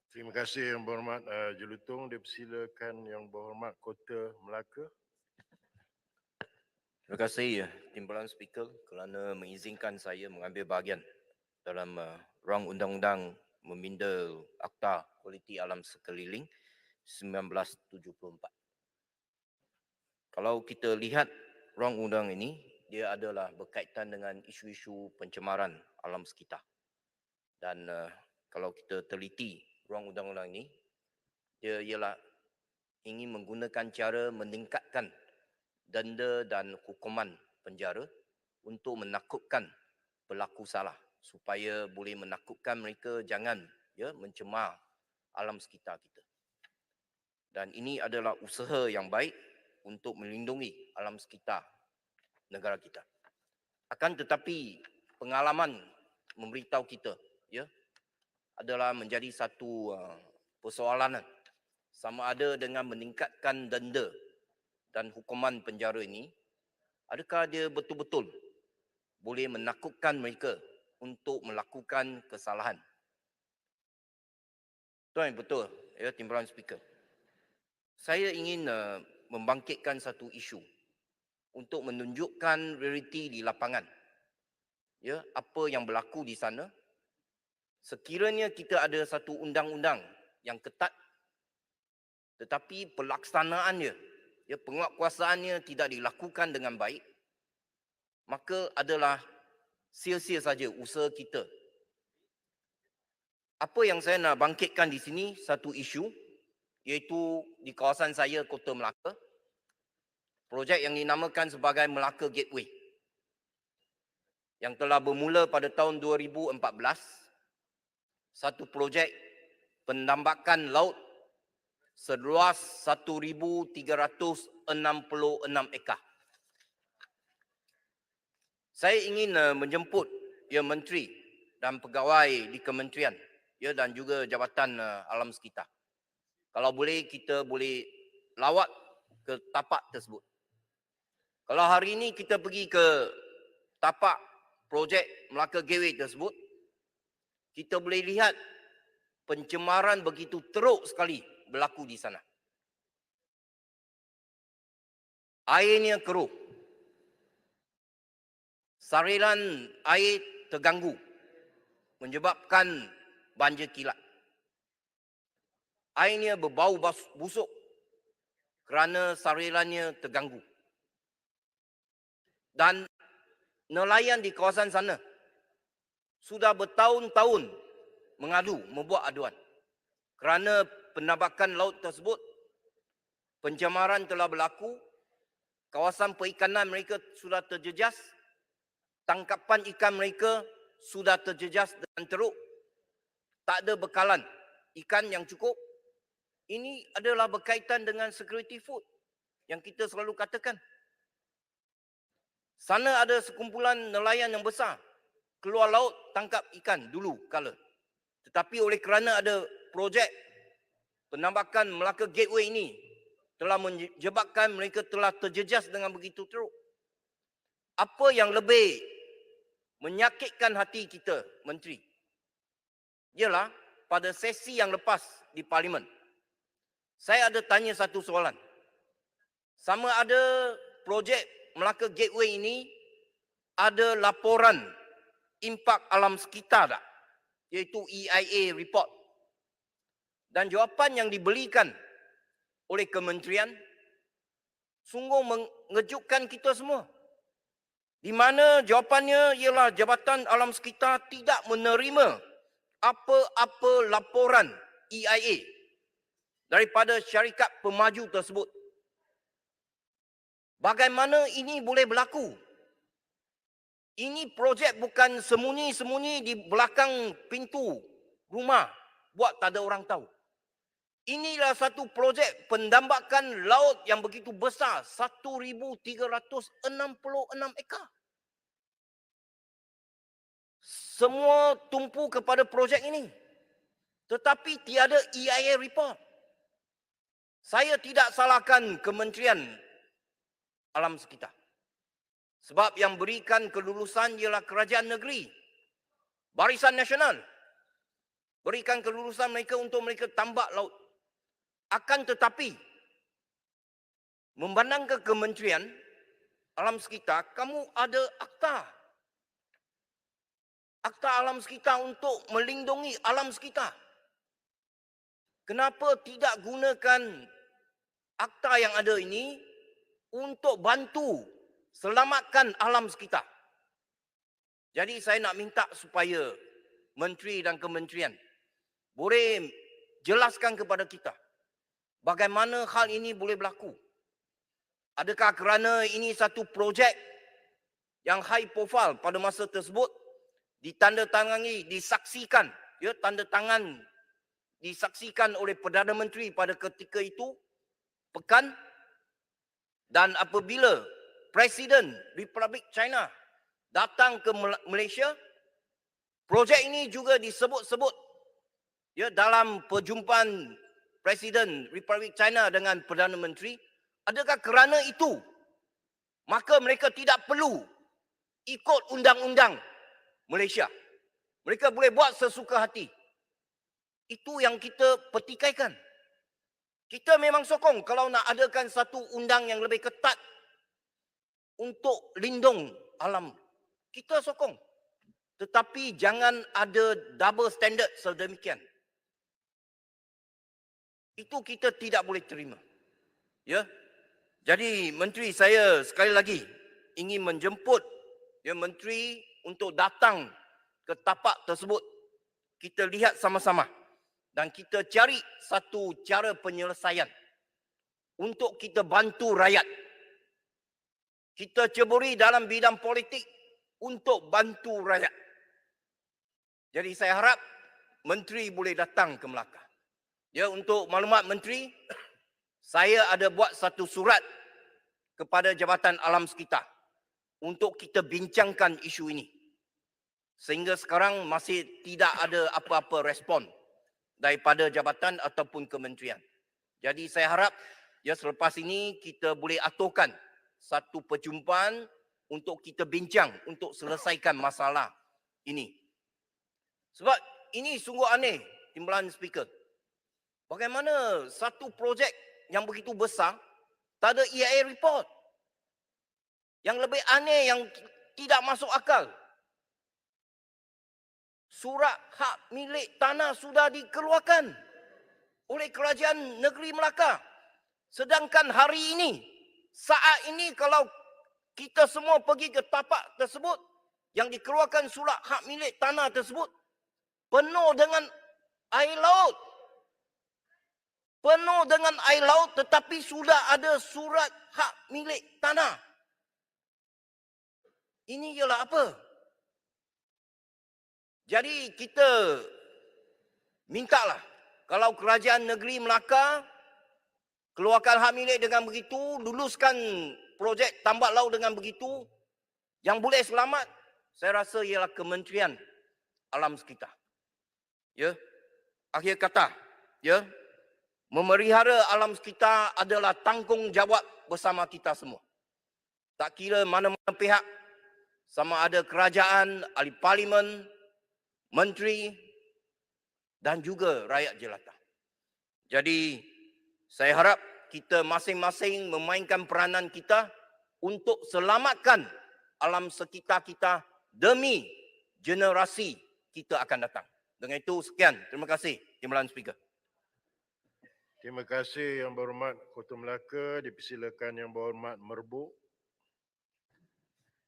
Terima kasih Yang Berhormat Jelutong. Dipersilakan Yang Berhormat Kota Melaka. Terima kasih Timbalan Speaker kerana mengizinkan saya mengambil bahagian dalam rang undang-undang meminda Akta Kualiti Alam Sekeliling 1974. Kalau kita lihat rang undang ini, dia adalah berkaitan dengan isu-isu pencemaran alam sekitar. Dan kalau kita teliti rang undang-undang ini, dia ialah ingin menggunakan cara meningkatkan denda dan hukuman penjara untuk menakutkan pelaku salah supaya boleh menakutkan mereka jangan mencemar alam sekitar kita. Dan ini adalah usaha yang baik untuk melindungi alam sekitar negara kita. Akan tetapi pengalaman memberitahu kita adalah menjadi satu persoalan sama ada dengan meningkatkan denda dan hukuman penjara ini, adakah dia betul-betul boleh menakutkan mereka untuk melakukan kesalahan? Tuan, betul Timbalan Speaker. Saya ingin membangkitkan satu isu untuk menunjukkan realiti di lapangan. Apa yang berlaku di sana. Sekiranya kita ada satu undang-undang yang ketat, tetapi pelaksanaannya, penguatkuasaannya tidak dilakukan dengan baik, maka adalah sia-sia saja usaha kita. Apa yang saya nak bangkitkan di sini, satu isu, iaitu di kawasan saya, Kota Melaka, projek yang dinamakan sebagai Melaka Gateway, yang telah bermula pada tahun 2014, satu projek penambakan laut seluas 1,366 ekar. Saya ingin menjemput Menteri dan pegawai di kementerian dan juga Jabatan Alam Sekitar. Kalau boleh, kita boleh lawat ke tapak tersebut. Kalau hari ini kita pergi ke tapak projek Melaka Gateway tersebut, kita boleh lihat pencemaran begitu teruk sekali berlaku di sana. Airnya keruh. Saliran air terganggu, menyebabkan banjir kilat. Airnya berbau busuk kerana salirannya terganggu. Dan nelayan di kawasan sana sudah bertahun-tahun membuat aduan. Kerana penambakan laut tersebut, pencemaran telah berlaku, kawasan perikanan mereka sudah terjejas, tangkapan ikan mereka sudah terjejas dan teruk, tak ada bekalan ikan yang cukup. Ini adalah berkaitan dengan security food yang kita selalu katakan. Sana ada sekumpulan nelayan yang besar, keluar laut tangkap ikan dulu kala. Tetapi oleh kerana ada projek penambakan Melaka Gateway ini, telah menyebabkan mereka telah terjejas dengan begitu teruk. Apa yang lebih menyakitkan hati kita, Menteri, ialah pada sesi yang lepas di Parlimen, saya ada tanya satu soalan. Sama ada projek Melaka Gateway ini ada laporan impak alam sekitar tak? Iaitu EIA report. Dan jawapan yang diberikan oleh kementerian sungguh mengejutkan kita semua. Di mana jawapannya ialah Jabatan Alam Sekitar tidak menerima apa-apa laporan EIA daripada syarikat pemaju tersebut. Bagaimana ini boleh berlaku? Ini projek bukan sembunyi-sembunyi di belakang pintu rumah, buat tak ada orang tahu. Inilah satu projek pendambakan laut yang begitu besar, 1,366 ekar. Semua tumpu kepada projek ini. Tetapi tiada EIA report. Saya tidak salahkan Kementerian Alam Sekitar. Sebab yang berikan kelulusan ialah kerajaan negeri, Barisan Nasional. Berikan kelulusan mereka untuk mereka tambak laut. Akan tetapi, memandang ke Kementerian Alam Sekitar, kamu ada akta. Akta alam sekitar untuk melindungi alam sekitar. Kenapa tidak gunakan akta yang ada ini untuk bantu selamatkan alam sekitar? Jadi saya nak minta supaya menteri dan kementerian boleh jelaskan kepada kita bagaimana hal ini boleh berlaku. Adakah kerana ini satu projek yang high profile pada masa tersebut, ditandatangani, disaksikan, ya, tanda tangan disaksikan oleh Perdana Menteri pada ketika itu, pekan, dan apabila Presiden Republik China datang ke Malaysia, projek ini juga disebut-sebut, ya, dalam perjumpaan Presiden Republik China dengan Perdana Menteri. Adakah kerana itu maka mereka tidak perlu ikut undang-undang Malaysia? Mereka boleh buat sesuka hati. Itu yang kita petikaikan. Kita memang sokong kalau nak adakan satu undang yang lebih ketat untuk lindung alam. Kita sokong. Tetapi jangan ada double standard sedemikian. Itu kita tidak boleh terima. Ya. Jadi menteri, saya sekali lagi ingin menjemput, ya, menteri untuk datang ke tapak tersebut. Kita lihat sama-sama dan kita cari satu cara penyelesaian untuk kita bantu rakyat. Kita ceburi dalam bidang politik untuk bantu rakyat. Jadi saya harap menteri boleh datang ke Melaka. Ya, untuk maklumat menteri, saya ada buat satu surat kepada Jabatan Alam Sekitar untuk kita bincangkan isu ini. Sehingga sekarang masih tidak ada apa-apa respon daripada jabatan ataupun kementerian. Jadi saya harap, ya, selepas ini kita boleh aturkan satu perjumpaan untuk kita bincang untuk selesaikan masalah ini. Sebab ini sungguh aneh, Timbalan Speaker. Bagaimana satu projek yang begitu besar tak ada EIA report? Yang lebih aneh, yang tidak masuk akal, surat hak milik tanah sudah dikeluarkan oleh Kerajaan Negeri Melaka. Sedangkan hari ini, saat ini kalau kita semua pergi ke tapak tersebut, yang dikeluarkan surat hak milik tanah tersebut, penuh dengan air laut. Penuh dengan air laut, tetapi sudah ada surat hak milik tanah. Ini ialah apa? Jadi kita mintalah kalau Kerajaan Negeri Melaka keluarkan hak milik dengan begitu, luluskan projek tambak laut dengan begitu, yang boleh selamat, saya rasa ialah Kementerian Alam Sekitar. Ya, akhir kata, ya, memelihara alam sekitar adalah tanggungjawab bersama kita semua. Tak kira mana-mana pihak, sama ada kerajaan, ahli parlimen, menteri dan juga rakyat jelata. Jadi saya harap kita masing-masing memainkan peranan kita untuk selamatkan alam sekitar kita demi generasi kita akan datang. Dengan itu sekian. Terima kasih, Timbalan Speaker. Terima kasih Yang Berhormat Kota Melaka. Dipersilakan Yang Berhormat Merbuk.